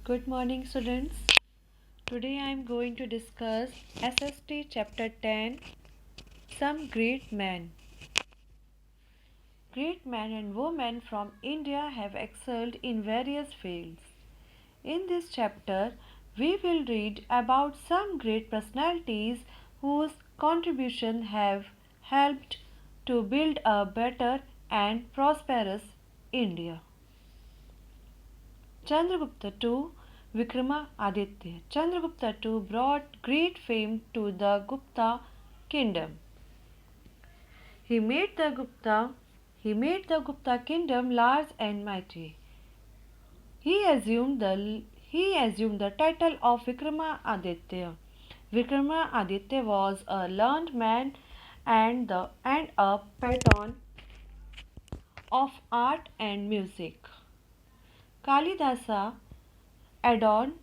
Good morning, students. Today I am going to discuss SST Chapter 10 Some Great Men. Great men and women from India have excelled in various fields. In this chapter, we will read about some great personalities whose contributions have helped to build a better and prosperous India. Chandragupta II Vikramaditya. Chandragupta II brought great fame to the Gupta kingdom. He made the Gupta kingdom large and mighty. He assumed the title of Vikramaditya. Vikramaditya was a learned man and a patron of art and music. Kalidasa adorned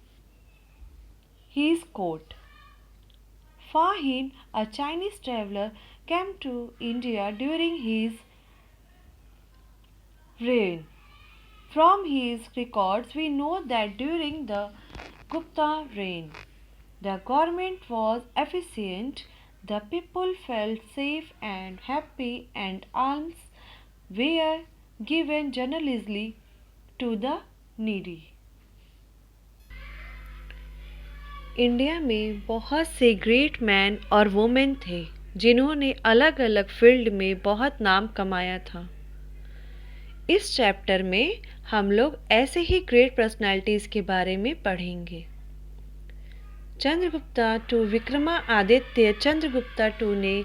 his court. Fahin, a Chinese traveler, came to India during his reign. From his records, we know that during the Gupta reign, the government was efficient, the people felt safe and happy, and alms were given generously to the needy. India में बहुत से great man और women थे जिन्होंने अलग अलग field में बहुत नाम कमाया था। इस चैप्टर में हम लोग ऐसे ही ग्रेट पर्सनालिटीज़ के बारे में पढ़ेंगे। चंद्रगुप्ता टू विक्रमादित्य चंद्रगुप्ता टू ने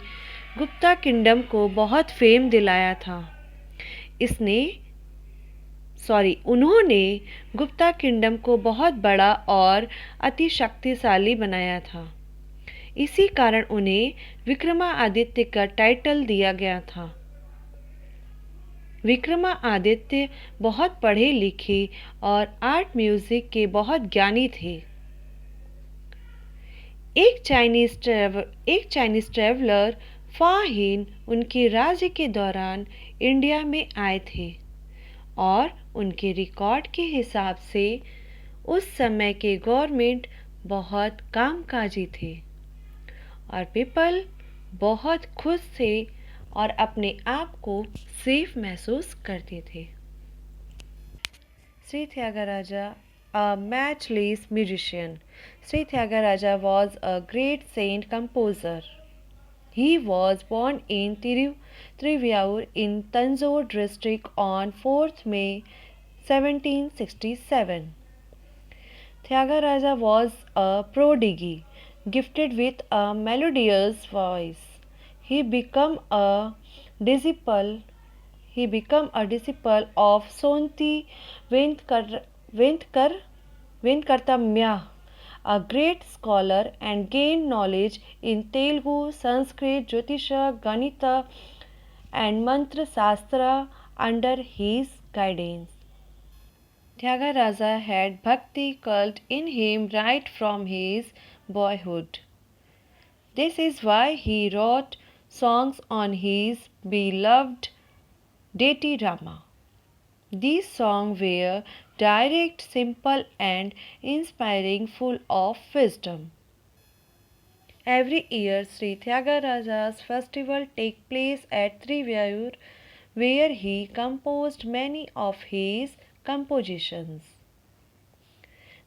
गुप्ता किंगडम को बहुत फेम दिलाया था। उन्होंने गुप्ता किंगडम को बहुत बड़ा और अति शक्तिशाली बनाया था। इसी कारण उन्हें विक्रमादित्य का टाइटल दिया गया था। विक्रमादित्य बहुत पढ़े लिखे और आर्ट म्यूजिक के बहुत ज्ञानी थे। एक चाइनीज ट्रैवलर फाहिन उनके राज्य के दौरान इंडिया में आए थे और उनके रिकॉर्ड के हिसाब से उस समय के गवर्नमेंट बहुत कामकाजी थे और पीपल बहुत खुश थे और अपने आप को सेफ महसूस करते थे। Shri Tyagaraja, a matchless musician. Sri Tyagaraja was a great saint composer. He was born in Thiruvayur in Tanjore district on 4th May 1767. Tyagaraja was a prodigy, gifted with a melodious voice. He became a disciple of Sonti Venkatamya, a great scholar, and gained knowledge in Telugu, Sanskrit, Jyotisha, Ganita, and Mantra Shastra under his guidance. Tyagaraja had bhakti cult in him right from his boyhood. This is why he wrote songs on his beloved deity Rama. These songs were direct, simple, and inspiring, full of wisdom. Every year, Sri Tyagaraja's festival takes place at Thiruvayur, where he composed many of his compositions.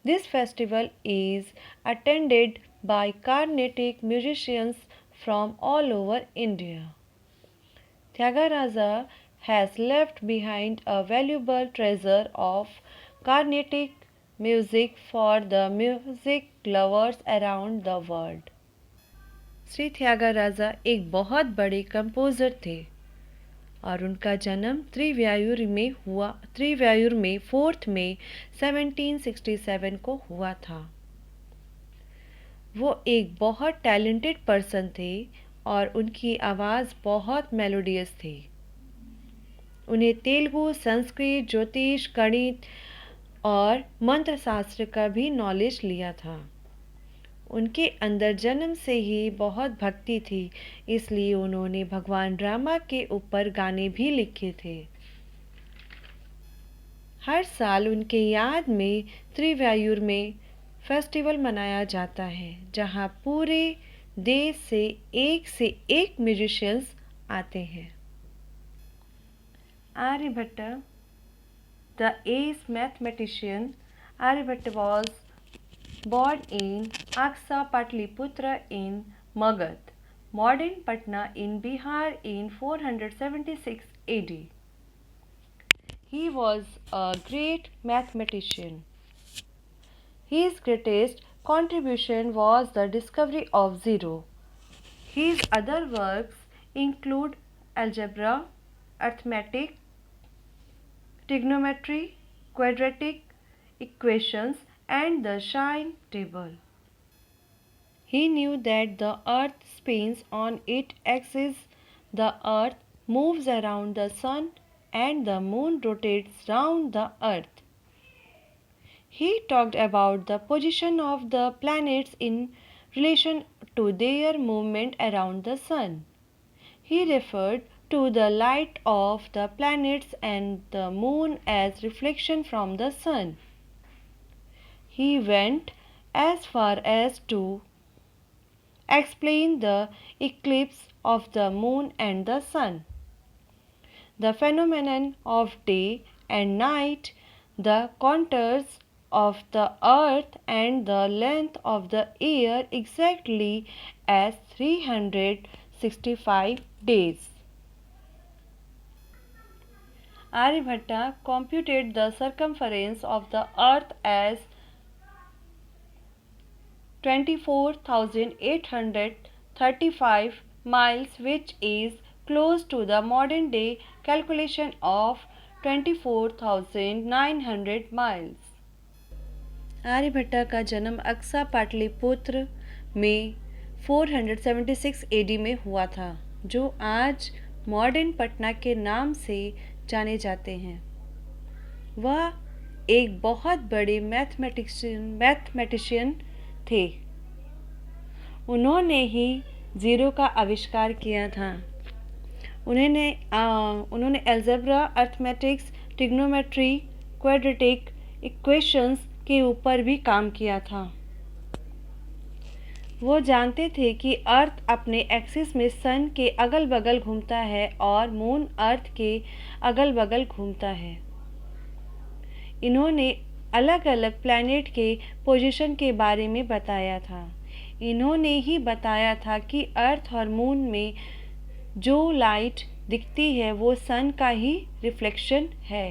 This festival is attended by Carnatic musicians from all over India. Tyagaraja has left behind a valuable treasure of Carnatic music for the music lovers around the world. Shri Tyagaraja एक बहुत बड़े composer थे और उनका जन्म त्रिव्यायुर में 4th मई 1767 को हुआ था। वो एक बहुत टैलेंटेड पर्सन थे और उनकी आवाज़ बहुत मेलोडियस थी। उन्हें तेलुगु, संस्कृत, ज्योतिष, गणित और मंत्र शास्त्र का भी नॉलेज लिया था। उनके अंदर जन्म से ही बहुत भक्ति थी, इसलिए उन्होंने भगवान रामा के ऊपर गाने भी लिखे थे। हर साल उनके याद में त्रिवायूर में फेस्टिवल मनाया जाता है जहां पूरे देश से एक म्यूजिशियंस आते हैं। Aryabhata, the ace mathematician, Aryabhatta was born in Aksa Patliputra in Magad, modern Patna in Bihar in 476 AD. He was a great mathematician. His greatest contribution was the discovery of zero. His other works include algebra, arithmetic, trigonometry, quadratic equations, and the Shine table. He knew that the earth spins on its axis, the earth moves around the sun, and the moon rotates round the earth. He talked about the position of the planets in relation to their movement around the sun. He referred to the light of the planets and the moon as reflection from the sun. He went as far as to explain the eclipse of the moon and the sun, the phenomenon of day and night, the contours of the earth and the length of the year exactly as 365 days. Aryabhatta computed the circumference of the earth as 24,835 miles, which is close to the modern day calculation of 24,900 miles. Aryabhatta का जन्म अक्सा पाटलिपुत्र में 476 AD में हुआ था, जो आज modern Patna के नाम से जाने जाते हैं। वह एक बहुत बड़े मैथमेटिशियन थे। उन्होंने ही ज़ीरो का आविष्कार किया था। उन्होंने algebra, arithmetics, trigonometry, quadratic equations के ऊपर भी काम किया था। वो जानते थे कि अर्थ अपने एक्सिस में सन के अगल बगल घूमता है और मून अर्थ के अगल बगल घूमता है। इन्होंने अलग अलग प्लैनेट के पोजीशन के बारे में बताया था। इन्होंने ही बताया था कि अर्थ और मून में जो लाइट दिखती है वो सन का ही रिफ्लेक्शन है।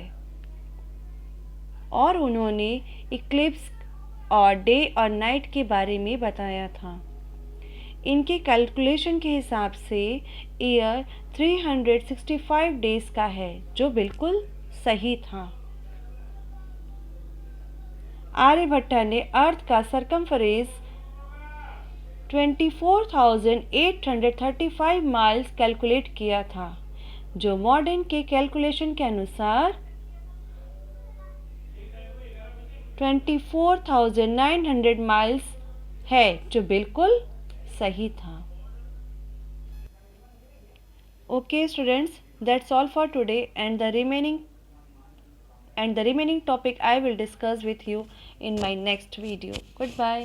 और उन्होंने इक्लिप्स और डे और नाइट के बारे में बताया था। इनके कैलकुलेशन के हिसाब से ईयर 365 डेज का है, जो बिल्कुल सही था। आर्यभट्टा ने अर्थ का सरकमफरेंस 24,835 माइल्स कैलकुलेट किया था, जो मॉडर्न के कैलकुलेशन के अनुसार 24,900 माइल्स है, जो बिल्कुल सही था। Okay students, that's all for today, and the remaining topic I will discuss with you in my next video. Goodbye.